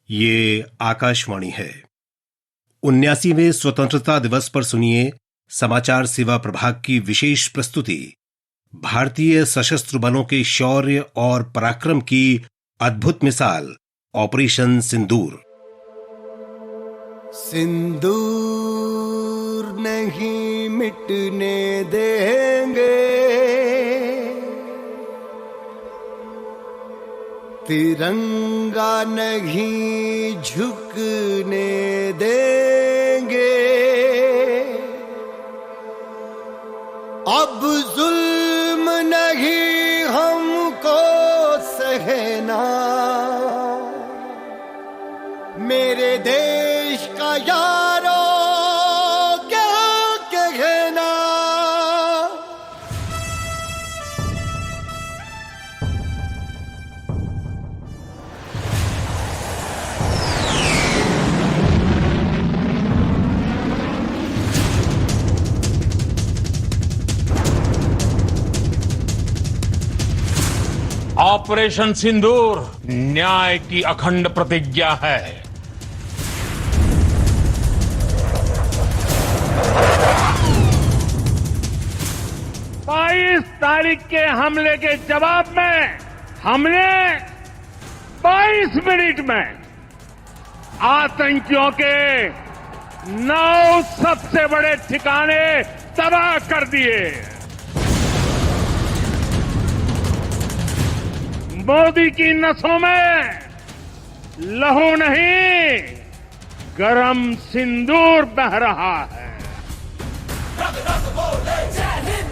ये आकाशवाणी है। 79वें स्वतंत्रता दिवस पर सुनिए समाचार सेवा प्रभाग की विशेष प्रस्तुति, भारतीय सशस्त्र बलों के शौर्य और पराक्रम की अद्भुत मिसाल, ऑपरेशन सिंदूर। सिंदूर नहीं मिटने देंगे, तिरंगा नहीं झुकने देंगे, अब जुल्म नहीं हमको सहना, मेरे देश का यारो क्या कहना। ऑपरेशन सिंदूर न्याय की अखंड प्रतिज्ञा है। 22 तारीख के हमले के जवाब में हमने 22 मिनट में आतंकियों के 9 सबसे बड़े ठिकाने तबाह कर दिए। मोदी की नसों में लहू नहीं, गरम सिंदूर बह रहा है। रग रग बोले जय हिंद,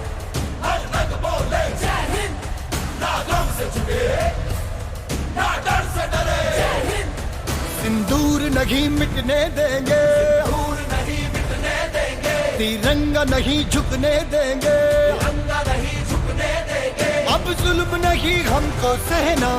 हर रग बोले जय हिंद, ना गम से झुके, ना डर से डरे, जय हिंद। सिंदूर नहीं मिटने देंगे, सिंदूर नहीं मिटने देंगे, तिरंगा नहीं झुकने देंगे, तिरंगा नहीं झुकने देंगे, अब जुल्म नहीं हमको सहना।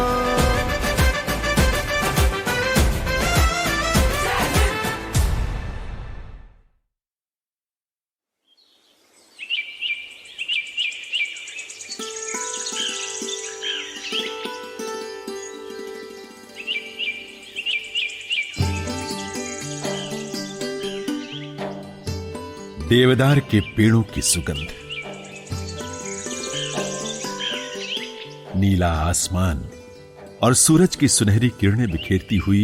देवदार के पेड़ों की सुगंध, नीला आसमान और सूरज की सुनहरी किरणें बिखेरती हुई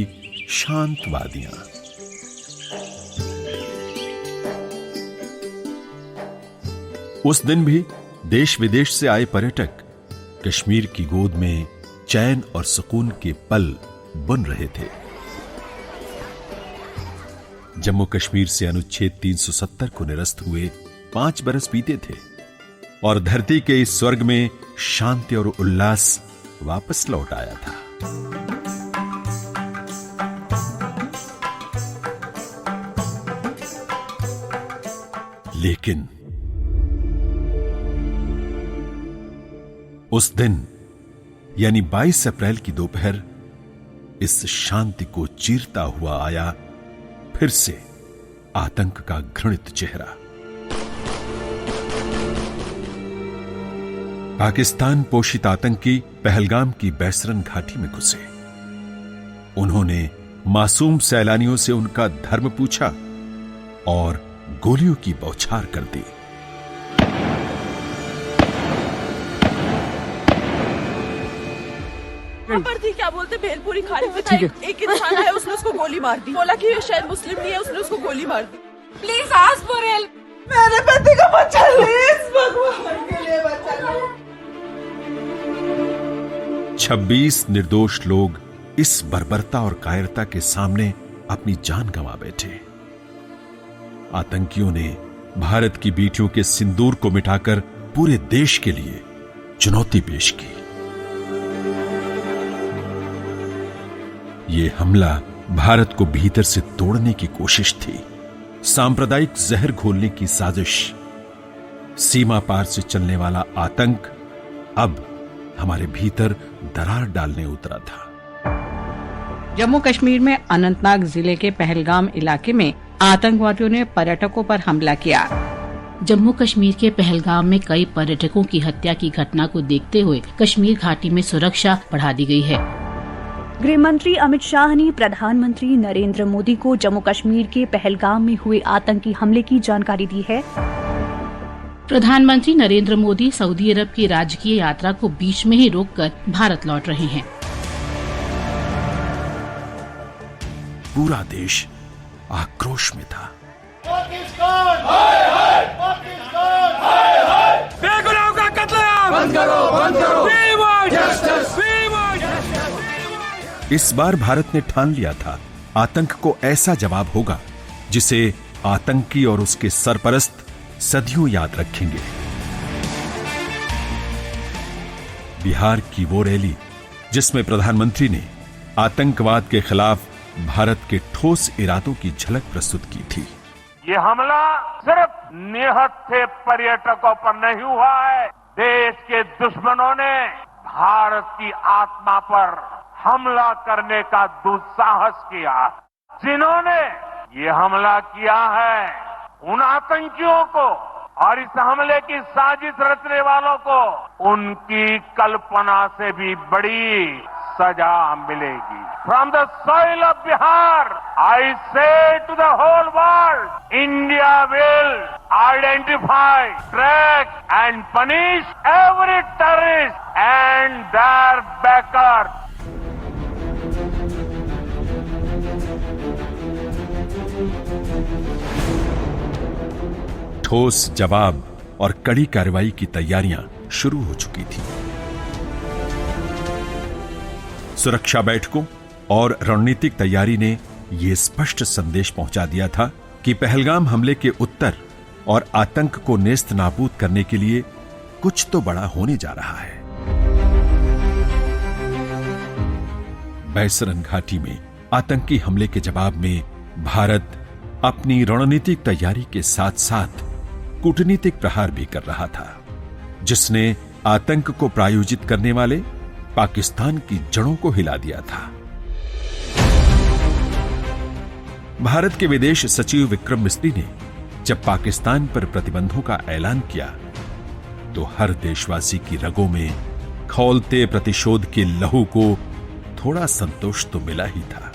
शांत वादियां। उस दिन भी देश विदेश से आए पर्यटक कश्मीर की गोद में चैन और सुकून के पल बुन रहे थे। जम्मू कश्मीर से अनुच्छेद 370 को निरस्त हुए 5 बरस बीते थे और धरती के इस स्वर्ग में शांति और उल्लास वापस लौट आया था। लेकिन उस दिन यानी 22 अप्रैल की दोपहर इस शांति को चीरता हुआ आया फिर से आतंक का घृणित चेहरा। पाकिस्तान पोषित आतंकी पहलगाम की बैसरन घाटी में घुसे। उन्होंने मासूम सैलानियों से उनका धर्म पूछा और गोलियों की बौछार कर दी। पर थी क्या बोलते भेलपुरी खाने में था, एक इंसान आया, उसने उसको गोली मार दी, बोला कि शायद मुस्लिम नहीं है, उसने उसको गोली मार दी। प्लीज आस्क फॉर हेल्प, मेरे पति का बच्चा, प्लीज भगवान के लिए बचा लो। 26 निर्दोष लोग इस बर्बरता और कायरता के सामने अपनी जान गंवा बैठे। आतंकियों ने भारत की बेटियों के सिंदूर को मिटाकर पूरे देश के लिए चुनौती पेश की। ये हमला भारत को भीतर से तोड़ने की कोशिश थी, सांप्रदायिक जहर घोलने की साजिश। सीमा पार से चलने वाला आतंक अब हमारे भीतर दरार डालने उतरा था। जम्मू कश्मीर में अनंतनाग जिले के पहलगाम इलाके में आतंकवादियों ने पर्यटकों पर हमला किया। जम्मू कश्मीर के पहलगाम में कई पर्यटकों की हत्या की घटना को देखते हुए कश्मीर घाटी में सुरक्षा बढ़ा दी गई है। गृह मंत्री अमित शाह ने प्रधानमंत्री नरेंद्र मोदी को जम्मू कश्मीर के पहलगाम में हुए आतंकी हमले की जानकारी दी है। प्रधानमंत्री नरेंद्र मोदी सऊदी अरब की राजकीय यात्रा को बीच में ही रोककर भारत लौट रहे हैं। पूरा देश आक्रोश में था। पाकिस्तान हाय हाय, पाकिस्तान हाय हाय, बेगुनाहों का कत्लेआम बंद करो, बंद करो। इस बार भारत ने ठान लिया था आतंक को ऐसा जवाब होगा जिसे आतंकी और उसके सरपरस्त सदियों याद रखेंगे। बिहार की वो रैली जिसमें प्रधानमंत्री ने आतंकवाद के खिलाफ भारत के ठोस इरादों की झलक प्रस्तुत की थी। ये हमला सिर्फ निहत्थे पर्यटकों पर नहीं हुआ है, देश के दुश्मनों ने भारत की आत्मा पर हमला करने का दुस्साहस किया। जिन्होंने ये हमला किया है उन आतंकियों को और इस हमले की साजिश रचने वालों को उनकी कल्पना से भी बड़ी सजा मिलेगी। From the soil of Bihar, I say to the whole world, India will identify, track and punish every terrorist and their backers. ठोस जवाब और कड़ी कार्रवाई की तैयारियां शुरू हो चुकी थी। सुरक्षा बैठकों और रणनीतिक तैयारी ने यह स्पष्ट संदेश पहुंचा दिया था कि पहलगाम हमले के उत्तर और आतंक को नेस्त नाबूद करने के लिए कुछ तो बड़ा होने जा रहा है। बैसरन घाटी में आतंकी हमले के जवाब में भारत अपनी रणनीतिक तैयारी के साथ साथ कूटनीतिक प्रहार भी कर रहा था, जिसने आतंक को प्रायोजित करने वाले पाकिस्तान की जड़ों को हिला दिया था। भारत के विदेश सचिव विक्रम मिस्री ने जब पाकिस्तान पर प्रतिबंधों का ऐलान किया तो हर देशवासी की रगों में खौलते प्रतिशोध के लहू को थोड़ा संतोष तो मिला ही था।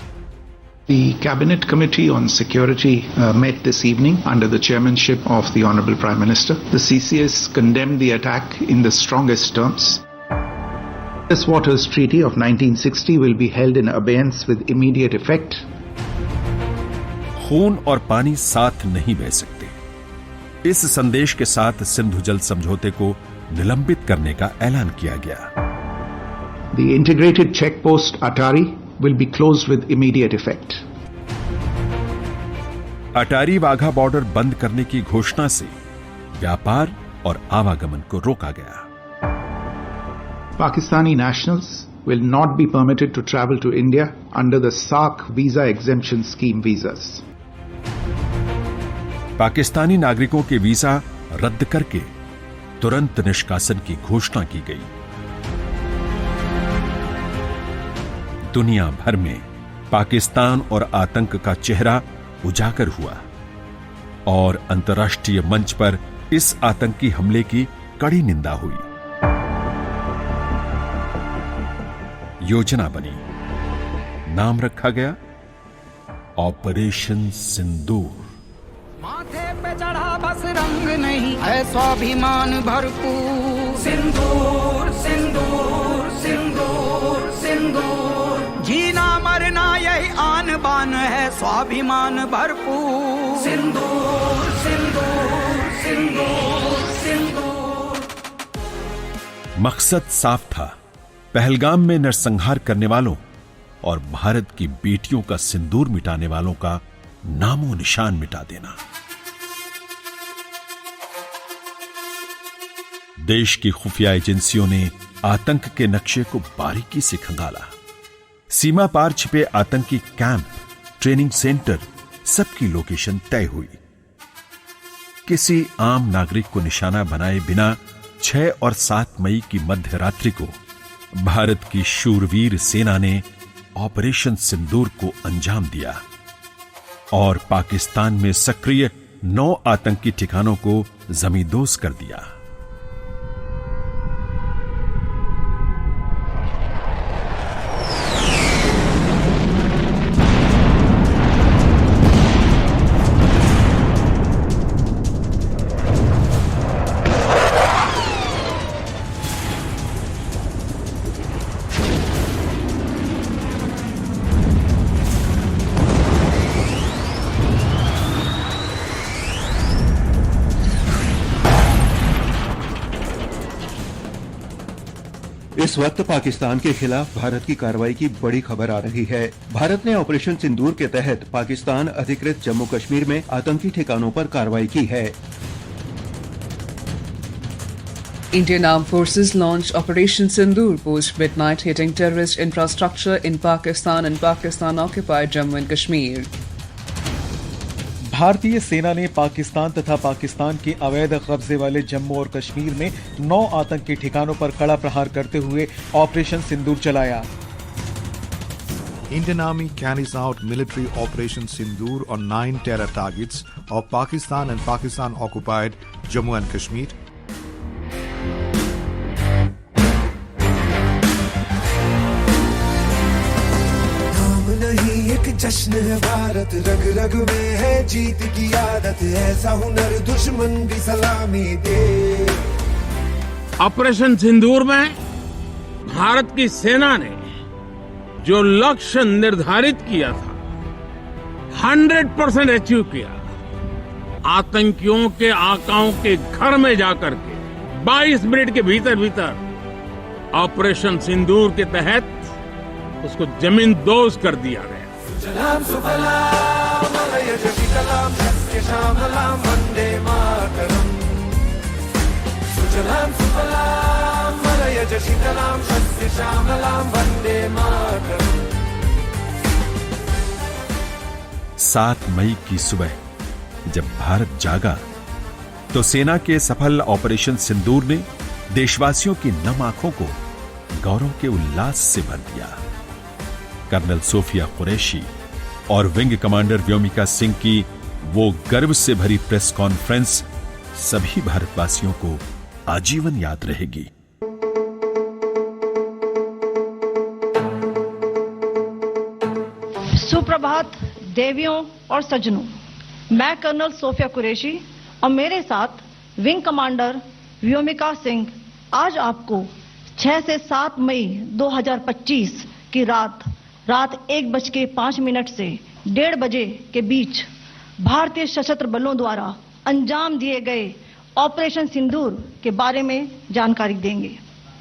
The Cabinet Committee on Security met this evening under the chairmanship of the Honorable Prime Minister. The CCS condemned the attack in the strongest terms. This Waters Treaty of 1960 will be held in abeyance with immediate effect. खून और पानी साथ नहीं बह सकते। इस संदेश के साथ सिंधु जल समझौते को निलंबित करने का ऐलान किया गया। The integrated checkpost Atari will be closed with immediate effect. Attari Wagah border बंद करने की घोषणा से व्यापार और आवागमन को रोका गया। Pakistani nationals will not be permitted to travel to India under the SAARC visa exemption scheme visas. Pakistani नागरिकों के वीजा रद्द करके तुरंत निष्कासन की घोषणा की गई। दुनिया भर में पाकिस्तान और आतंक का चेहरा उजागर हुआ और अंतर्राष्ट्रीय मंच पर इस आतंकी हमले की कड़ी निंदा हुई। योजना बनी, नाम रखा गया ऑपरेशन सिंदूर। माथे पे चढ़ा बस रंग नहीं है स्वाभिमान भरपूर। सिंदूर सिंदूर सिंदूर सिंदूर, जीना मरना यही आन बान है स्वाभिमान भरपूर। सिंदूर सिंदूर सिंदूर सिंदूर। मकसद साफ था, पहलगाम में नरसंहार करने वालों और भारत की बेटियों का सिंदूर मिटाने वालों का नामो निशान मिटा देना। देश की खुफिया एजेंसियों ने आतंक के नक्शे को बारीकी से खंगाला। सीमा पार छिपे आतंकी कैंप, ट्रेनिंग सेंटर, सबकी लोकेशन तय हुई। किसी आम नागरिक को निशाना बनाए बिना 6 और 7 मई की मध्य रात्रि को भारत की शूरवीर सेना ने ऑपरेशन सिंदूर को अंजाम दिया और पाकिस्तान में सक्रिय 9 आतंकी ठिकानों को जमींदोज कर दिया। इस वक्त पाकिस्तान के खिलाफ भारत की कार्रवाई की बड़ी खबर आ रही है। भारत ने ऑपरेशन सिंदूर के तहत पाकिस्तान अधिकृत जम्मू कश्मीर में आतंकी ठिकानों पर कार्रवाई की है। Indian Armed Forces launched Operation Sindoor post midnight, hitting terrorist infrastructure in Pakistan and Pakistan-occupied Jammu and Kashmir. भारतीय सेना ने पाकिस्तान तथा पाकिस्तान के अवैध कब्जे वाले जम्मू और कश्मीर में 9 आतंकी ठिकानों पर कड़ा प्रहार करते हुए ऑपरेशन सिंदूर चलाया। Indian Army carries out military Operation Sindoor on 9 terror targets of Pakistan and Pakistan-occupied Jammu and Kashmir. जश्न है भारत, रग रग में है जीत की आदत, ऐसा हुनर दुश्मन भी सलामी दे। ऑपरेशन सिंदूर में भारत की सेना ने जो लक्ष्य निर्धारित किया था 100% अचीव किया। आतंकियों के आकाओं के घर में जाकर के 22 मिनट के भीतर ऑपरेशन सिंदूर के तहत उसको जमींदोज कर दिया गया। सुजलाम सुफलाम मलयज शीतलाम सस्य श्यामलाम वंदे मातरम। सुजलाम सुफलाम मलयज शीतलाम सस्य श्यामलाम वंदे मातरम। 7 मई की सुबह जब भारत जागा तो सेना के सफल ऑपरेशन सिंदूर ने देशवासियों की नम आंखों को गौरव के उल्लास से भर दिया। कर्नल सोफिया कुरैशी और विंग कमांडर व्योमिका सिंह की वो गर्व से भरी प्रेस कॉन्फ्रेंस सभी भारतवासियों को आजीवन याद रहेगी। सुप्रभात देवियों और सज्जनों, मैं कर्नल सोफिया कुरैशी और मेरे साथ विंग कमांडर व्योमिका सिंह आज आपको 6 से 7 मई 2025 की रात 1:05 से 1:30 बजे के बीच भारतीय सशस्त्र बलों द्वारा अंजाम दिए गए ऑपरेशन सिंदूर के बारे में जानकारी देंगे।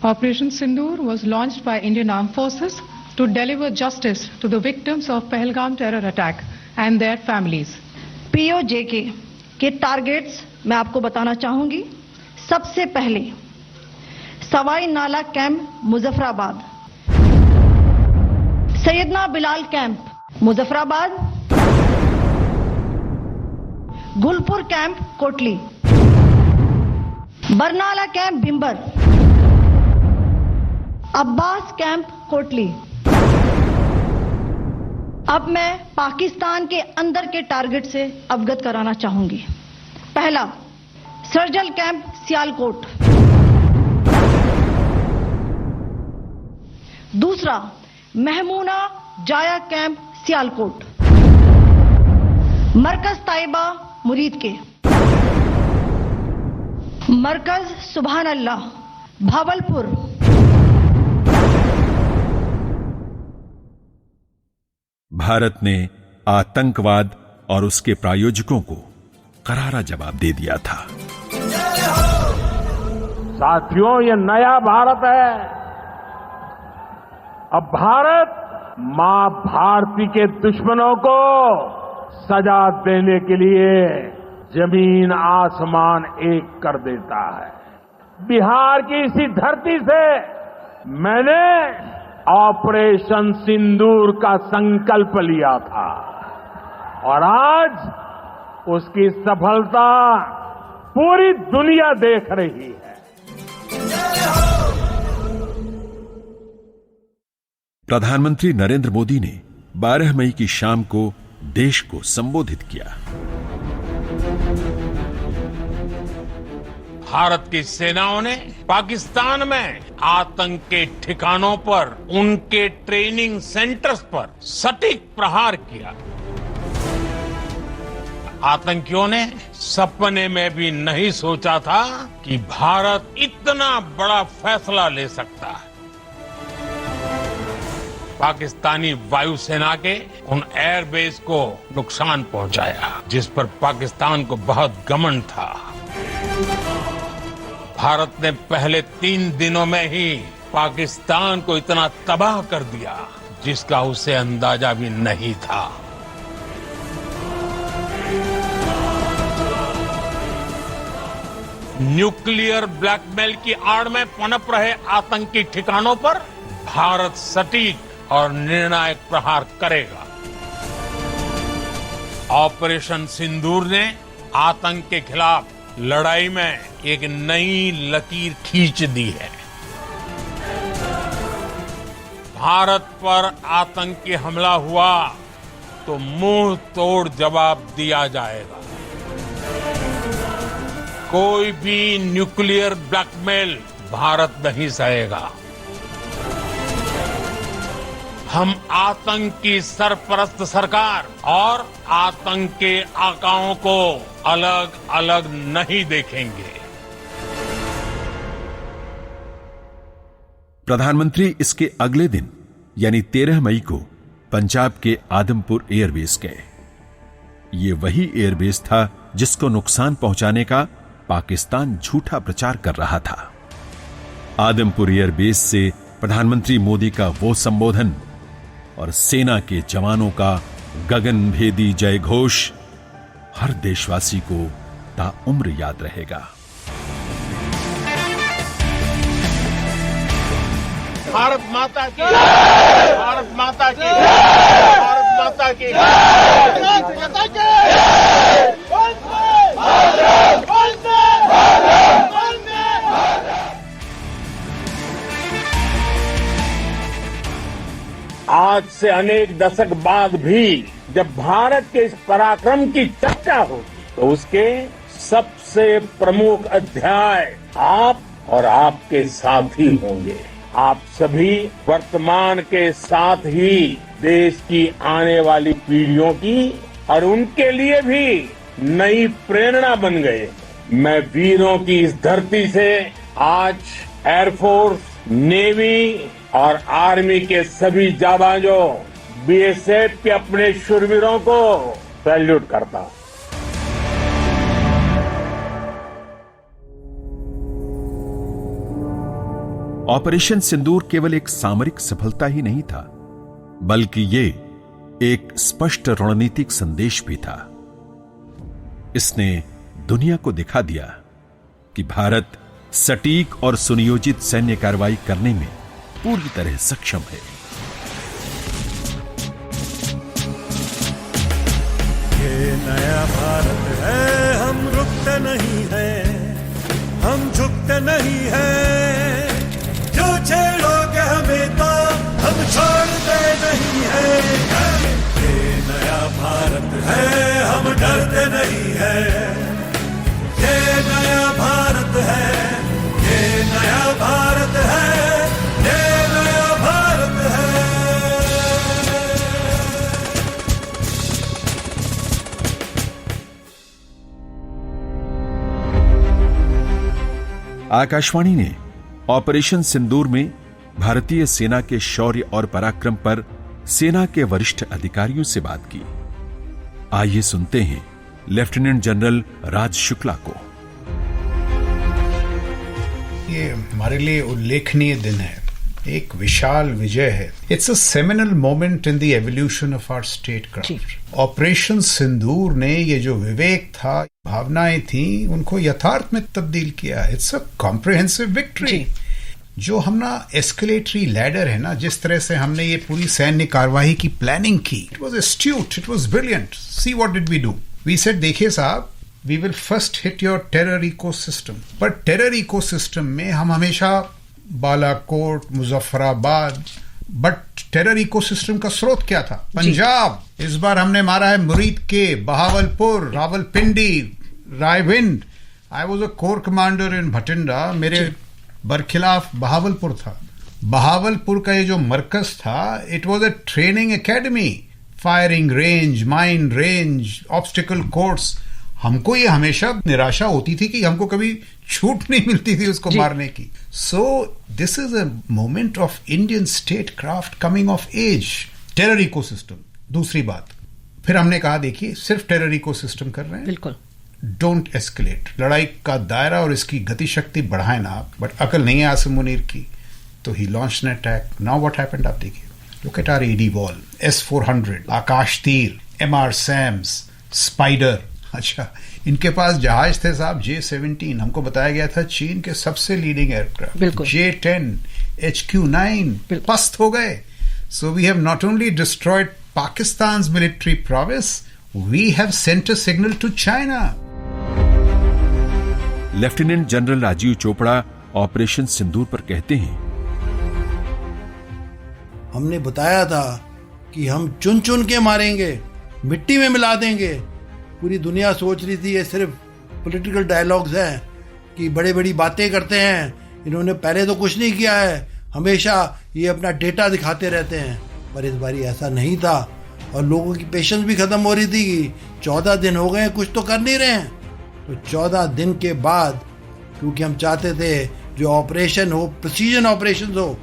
Operation Sindoor was launched by Indian Armed Forces to deliver justice to the victims of Pahalgam terror attack and their families. POJK के टारगेट्स मैं आपको बताना चाहूंगी। सबसे पहले Sawai Nala camp Muzaffarabad, Syedna Bilal camp Muzaffarabad, Gulpur camp Kotli, Barnala camp Bhimber, Abbas camp Kotli. अब मैं पाकिस्तान के अंदर के टारगेट से अवगत कराना चाहूंगी। पहला सर्जल कैंप सियालकोट, दूसरा महमूना जाया कैंप सियालकोट, मरकज ताइबा मुरीद के, मरकज सुभान अल्लाह भावलपुर, भारत ने आतंकवाद और उसके प्रायोजकों को करारा जवाब दे दिया था। साथियों, ये नया भारत है। अब भारत मां भारती के दुश्मनों को सजा देने के लिए जमीन आसमान एक कर देता है। बिहार की इसी धरती से मैंने ऑपरेशन सिंदूर का संकल्प लिया था और आज उसकी सफलता पूरी दुनिया देख रही है। प्रधानमंत्री नरेंद्र मोदी ने 12 मई की शाम को देश को संबोधित किया। भारत की सेनाओं ने पाकिस्तान में आतंक के ठिकानों पर, उनके ट्रेनिंग सेंटर्स पर सटीक प्रहार किया। आतंकियों ने सपने में भी नहीं सोचा था कि भारत इतना बड़ा फैसला ले सकता है। पाकिस्तानी वायुसेना के उन एयरबेस को नुकसान पहुंचाया जिस पर पाकिस्तान को बहुत घमंड था। भारत ने पहले 3 दिनों में ही पाकिस्तान को इतना तबाह कर दिया जिसका उसे अंदाजा भी नहीं था। न्यूक्लियर ब्लैकमेल की आड़ में पनप रहे आतंकी ठिकानों पर भारत सटीक और निर्णायक प्रहार करेगा। ऑपरेशन सिंदूर ने आतंक के खिलाफ लड़ाई में एक नई लकीर खींच दी है। भारत पर आतंकी हमला हुआ तो मुंह तोड़ जवाब दिया जाएगा। कोई भी न्यूक्लियर ब्लैकमेल भारत नहीं सहेगा। हम आतंक की सरपरस्त सरकार और आतंक के आकाओं को अलग अलग नहीं देखेंगे। प्रधानमंत्री इसके अगले दिन यानी 13 मई को पंजाब के आदमपुर एयरबेस गए। ये वही एयरबेस था जिसको नुकसान पहुंचाने का पाकिस्तान झूठा प्रचार कर रहा था। आदमपुर एयरबेस से प्रधानमंत्री मोदी का वो संबोधन और सेना के जवानों का गगनभेदी जय घोष हर देशवासी को ताउम्र याद रहेगा। भारत माता की, भारत माता की, भारत माता की, आज से अनेक दशक बाद भी जब भारत के इस पराक्रम की चर्चा होगी तो उसके सबसे प्रमुख अध्याय आप और आपके साथी होंगे। आप सभी वर्तमान के साथ ही देश की आने वाली पीढ़ियों की और उनके लिए भी नई प्रेरणा बन गए। मैं वीरों की इस धरती से आज एयरफोर्स, नेवी और आर्मी के सभी जाबाजों, बीएसएफ के अपने शूरवीरों को सैल्यूट करता हूं। ऑपरेशन सिंदूर केवल एक सामरिक सफलता ही नहीं था, बल्कि ये एक स्पष्ट रणनीतिक संदेश भी था। इसने दुनिया को दिखा दिया कि भारत सटीक और सुनियोजित सैन्य कार्रवाई करने में पूरी तरह सक्षम है। ये नया भारत है, हम रुकते नहीं हैं, हम झुकते नहीं हैं। जो छेड़ोगे हमें तो हम छोड़ते नहीं हैं। ये नया भारत है, हम डरते नहीं हैं। ये नया भारत है, ये नया भारत है, ये नया भारत है। आकाशवाणी ने ऑपरेशन सिंदूर में भारतीय सेना के शौर्य और पराक्रम पर सेना के वरिष्ठ अधिकारियों से बात की। आइए सुनते हैं लेफ्टिनेंट जनरल राज शुक्ला को। ये हमारे लिए उल्लेखनीय दिन है, एक विशाल विजय है। It's a seminal moment in the evolution of our statecraft. Operation Sindoor ने ये जो विवेक था, भावनाएं थी, उनको यथार्थ में तब्दील किया। It's a comprehensive victory. जो हमना एस्केलेटरी लैडर है ना, जिस तरह से हमने ये पूरी सैन्य कार्यवाही की प्लानिंग की, it was astute, it was brilliant. See what did we do? We said, देखिए साहब, we will first hit your terror ecosystem. पर टेरर इकोसिस्टम में हम हमेशा Balakot, Muzaffarabad, but terror ecosystem का स्रोत क्या था? पंजाब। इस बार हमने मारा है मुरीद के, Bahawalpur, Rawalpindi, Raiwind. I was a core commander in Bathinda. मेरे बरखिलाफ बहावलपुर था। बहावलपुर का ये जो मरकज था, it was a training academy, firing range, mine range, obstacle course. हमको ये हमेशा निराशा होती थी कि हमको कभी छूट नहीं मिलती थी उसको मारने की। So this is a moment of Indian statecraft coming of age. Terror ecosystem. दूसरी बात, फिर हमने कहा, देखिए, सिर्फ टेरर इकोसिस्टम कर रहे हैं, बिल्कुल डोंट एस्केलेट। लड़ाई का दायरा और इसकी गति शक्ति बढ़ाए ना आप। बट अकल नहीं है आसिम मुनीर की। तो ही launch an attack. Now what happened आप देखिए. Look at our AD wall, S-400, Akashteer, MR SAMS, spider. अच्छा, इनके पास जहाज थे साहब J-17. हमको बताया गया था चीन के सबसे लीडिंग एयरक्राफ्ट. J-10, HQ-9 पस्त हो गए. So we have not only destroyed Pakistan's military prowess, we have sent a signal to China. Lieutenant general Rajiv Chopra operation Sindoor पर कहते हैं, हमने बताया था कि हम चुन चुन के मारेंगे, मिट्टी में मिला देंगे. पूरी दुनिया सोच रही थी ये सिर्फ पॉलिटिकल डायलॉग्स हैं कि बड़े बड़ी बातें करते हैं. इन्होंने पहले तो कुछ नहीं किया है, हमेशा ये अपना डेटा दिखाते रहते हैं. पर इस बारी ऐसा नहीं था और लोगों की पेशेंस भी खत्म हो रही थी कि 14 दिन हो गए कुछ तो कर नहीं रहे हैं. तो 14 दिन के बाद, क्योंकि हम चाहते थे जो ऑपरेशन हो प्रिसीजन ऑपरेशन हो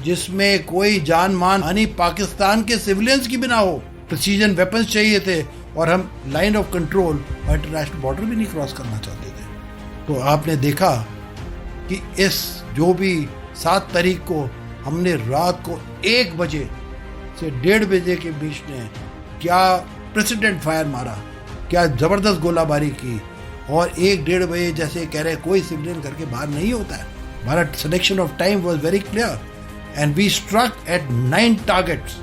जिसमें कोई जान मान हानि पाकिस्तान के सिविलियंस की भी ना हो, प्रिसीजन वेपन्स चाहिए थे और हम लाइन ऑफ कंट्रोल और इंटरनेशनल बॉर्डर भी नहीं क्रॉस करना चाहते थे. तो आपने देखा कि इस जो भी 7 तारीख को हमने रात को 1 बजे से 1:30 बजे के बीच में क्या प्रेसिडेंट फायर मारा, क्या ज़बरदस्त गोलाबारी की. और 1-1:30 बजे जैसे कह रहे कोई सिविलियन करके बाहर नहीं होता है. हमारा selection of time was very clear and we struck at 9 targets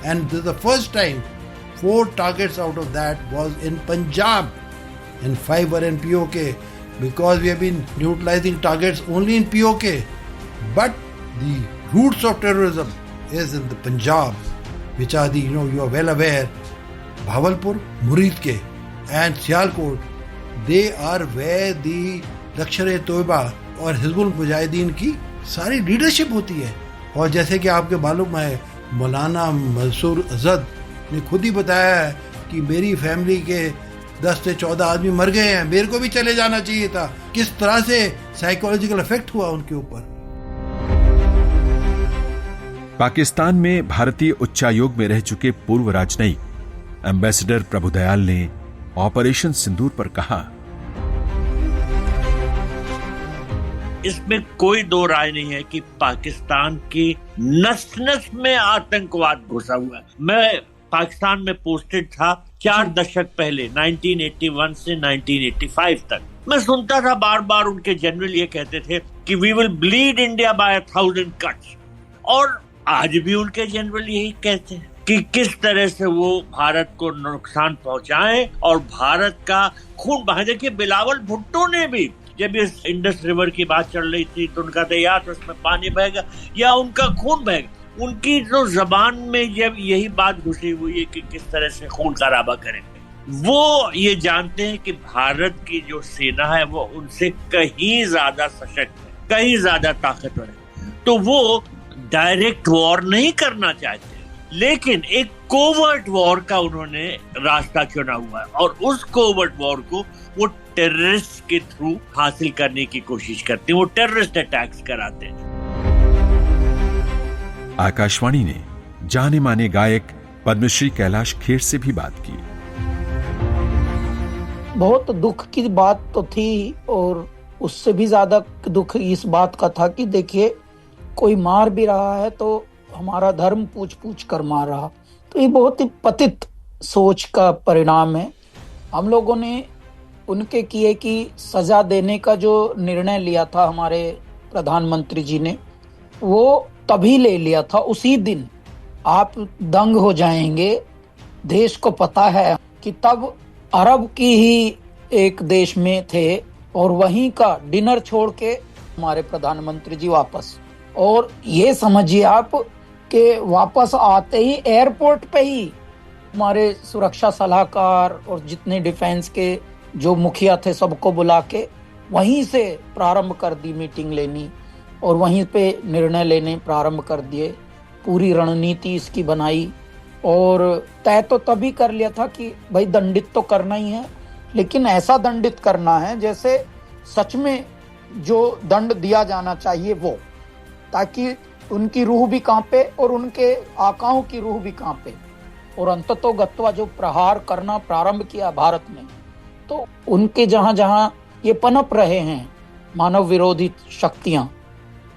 and this is the first time 4 targets out of that was in Punjab and 5 were in POK because we have been utilizing targets only in POK. But the roots of terrorism is in the Punjab, which are the, you are well aware, Bhavalpur, Muridke and Sialkot. They are where the Lashkar-e-Toiba और हिजबुल मुजाहिदीन की सारी leadership होती है. और जैसे कि आपके मालूम है, मौलाना मंसूर अजद ने खुद ही बताया है कि मेरी फैमिली के 10 से 14 आदमी मर गए हैं, मेरे को भी चले जाना चाहिए था. किस तरह से साइकोलॉजिकल इफेक्ट हुआ उनके ऊपर. पाकिस्तान में भारतीय उच्चायोग में रह चुके पूर्व राजनयिक एम्बेसडर प्रभुदयाल ने ऑपरेशन सिंदूर पर कहा, इसमें कोई दो राय नहीं है कि पाकिस्तान की नस नस में आतंकवाद घुसा हुआ है. मैं पाकिस्तान में पोस्टेड था 4 दशक पहले 1981 से 1985 तक. मैं सुनता था बार बार उनके जनरल ये कहते थे कि we will bleed India by 1000 cuts. और आज भी उनके जनरल यही कहते हैं कि किस तरह से वो भारत को नुकसान पहुंचाएं और भारत का खून बहाए. देखिए, बिलावल भुट्टो ने भी जब इस इंडस रिवर की बात चल रही थी तो उनका या तो उसमें पानी बहेगा या उनका खून बहेगा. उनकी तो जबान में जब यही बात घुसी हुई है कि किस तरह से खून खराबा करेंगे. वो ये जानते हैं कि भारत की जो सेना है वो उनसे कहीं ज्यादा सशक्त है, कहीं ज्यादा ताकतवर है. तो वो डायरेक्ट वॉर नहीं करना चाहते, लेकिन एक कोवर्ट वॉर का उन्होंने रास्ता चुना हुआ है और उस कोवर्ट वॉर को वो टेररिस्ट के थ्रू हासिल करने की कोशिश करते हैं. वो टेररिस्ट अटैक्स कराते हैं. आकाशवाणी ने जाने माने गायक पद्मश्री कैलाश खेर से भी बात की. बहुत दुख की बात तो थी और उससे भी ज्यादा दुख इस बात का था कि देखिए, कोई मार भी रहा है तो हमारा धर्म पूछ पूछ कर मार रहा. तो ये बहुत ही पतित सोच का परिणाम है. हम लोगों ने उनके किए की सजा देने का जो निर्णय लिया था हमारे प्रधानमंत्री जी ने, वो तभी ले लिया था उसी दिन. आप दंग हो जाएंगे. देश को पता है कि तब अरब की ही एक देश में थे और वहीं का डिनर छोड़ के हमारे प्रधानमंत्री जी वापस. और ये समझिए आप कि वापस आते ही एयरपोर्ट पे ही हमारे सुरक्षा सलाहकार और जितने डिफेंस के जो मुखिया थे सबको बुला के वहीं से प्रारंभ कर दी मीटिंग लेनी और वहीं पे निर्णय लेने प्रारंभ कर दिए. पूरी रणनीति इसकी बनाई और तय तो तभी कर लिया था कि भाई दंडित तो करना ही है, लेकिन ऐसा दंडित करना है जैसे सच में जो दंड दिया जाना चाहिए वो, ताकि उनकी रूह भी कांपे और उनके आकाओं की रूह भी कांपे. और अंततोगत्वा जो प्रहार करना प्रारंभ किया भारत ने, तो उनके जहां जहां ये पनप रहे हैं मानव विरोधी शक्तियां,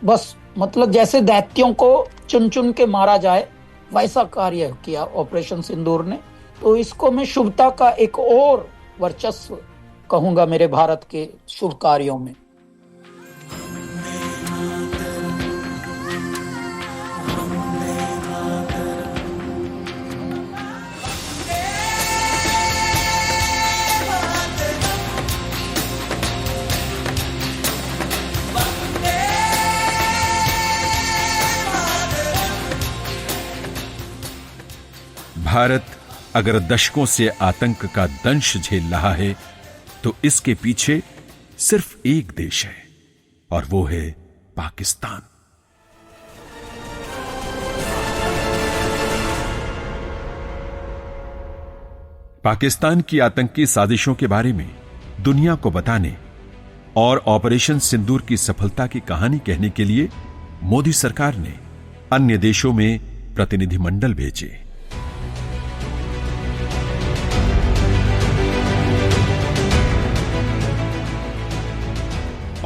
बस मतलब जैसे दैत्यों को चुन चुन के मारा जाए वैसा कार्य किया ऑपरेशन सिंदूर ने। तो इसको मैं शुभता का एक और वर्चस्व कहूंगा मेरे भारत के शुभ कार्यों में। भारत अगर दशकों से आतंक का दंश झेल रहा है तो इसके पीछे सिर्फ एक देश है और वो है पाकिस्तान। पाकिस्तान की आतंकी साजिशों के बारे में दुनिया को बताने और ऑपरेशन सिंदूर की सफलता की कहानी कहने के लिए मोदी सरकार ने अन्य देशों में प्रतिनिधिमंडल भेजे।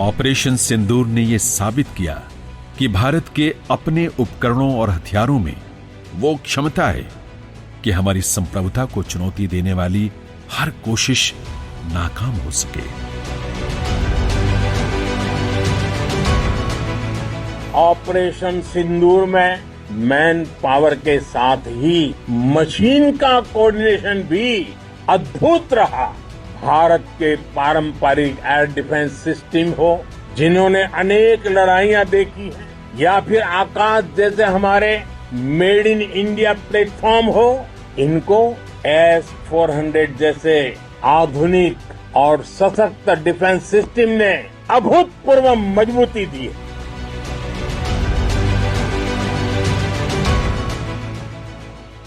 ऑपरेशन सिंदूर ने यह साबित किया कि भारत के अपने उपकरणों और हथियारों में वो क्षमता है कि हमारी संप्रभुता को चुनौती देने वाली हर कोशिश नाकाम हो सके। ऑपरेशन सिंदूर में मैन पावर के साथ ही मशीन का कोऑर्डिनेशन भी अद्भुत रहा। भारत के पारंपरिक एयर डिफेंस सिस्टम हो, जिन्होंने अनेक लड़ाइयां देखी हैं, या फिर आकाश जैसे हमारे मेड इन इंडिया प्लेटफॉर्म हो, इनको S-400 जैसे आधुनिक और सशक्त डिफेंस सिस्टम ने अभूतपूर्व मजबूती दी है।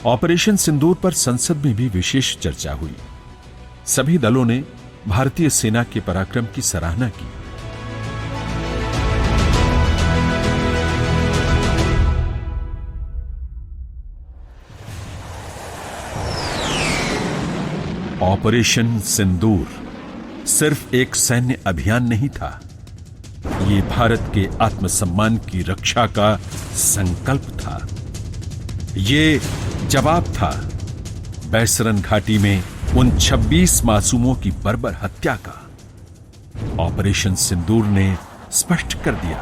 ऑपरेशन सिंदूर पर संसद में भी विशेष चर्चा हुई। सभी दलों ने भारतीय सेना के पराक्रम की सराहना की। ऑपरेशन सिंदूर सिर्फ एक सैन्य अभियान नहीं था, ये भारत के आत्मसम्मान की रक्षा का संकल्प था। ये जवाब था बैसरन घाटी में उन 26 मासूमों की बर्बर हत्या का। ऑपरेशन सिंदूर ने स्पष्ट कर दिया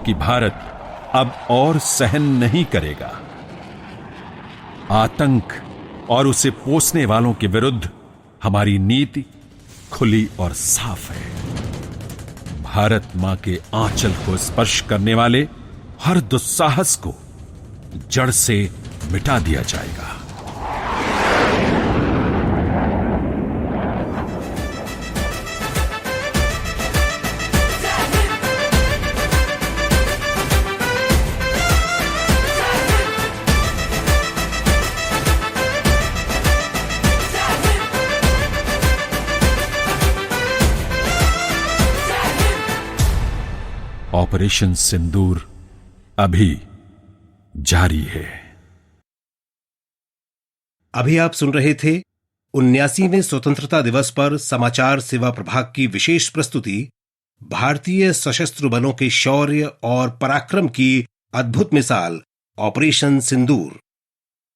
कि भारत अब और सहन नहीं करेगा। आतंक और उसे पोसने वालों के विरुद्ध हमारी नीति खुली और साफ है। भारत मां के आंचल को स्पर्श करने वाले हर दुस्साहस को जड़ से मिटा दिया जाएगा। ऑपरेशन सिंदूर अभी जारी है। अभी आप सुन रहे थे 79वें स्वतंत्रता दिवस पर समाचार सेवा प्रभाग की विशेष प्रस्तुति भारतीय सशस्त्र बलों के शौर्य और पराक्रम की अद्भुत मिसाल ऑपरेशन सिंदूर।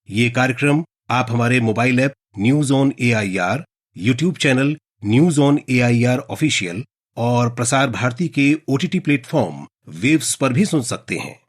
ये कार्यक्रम आप हमारे mobile app news on AIR, YouTube channel news on AIR official और प्रसार भारती के OTT प्लेटफॉर्म वेव्स पर भी सुन सकते हैं।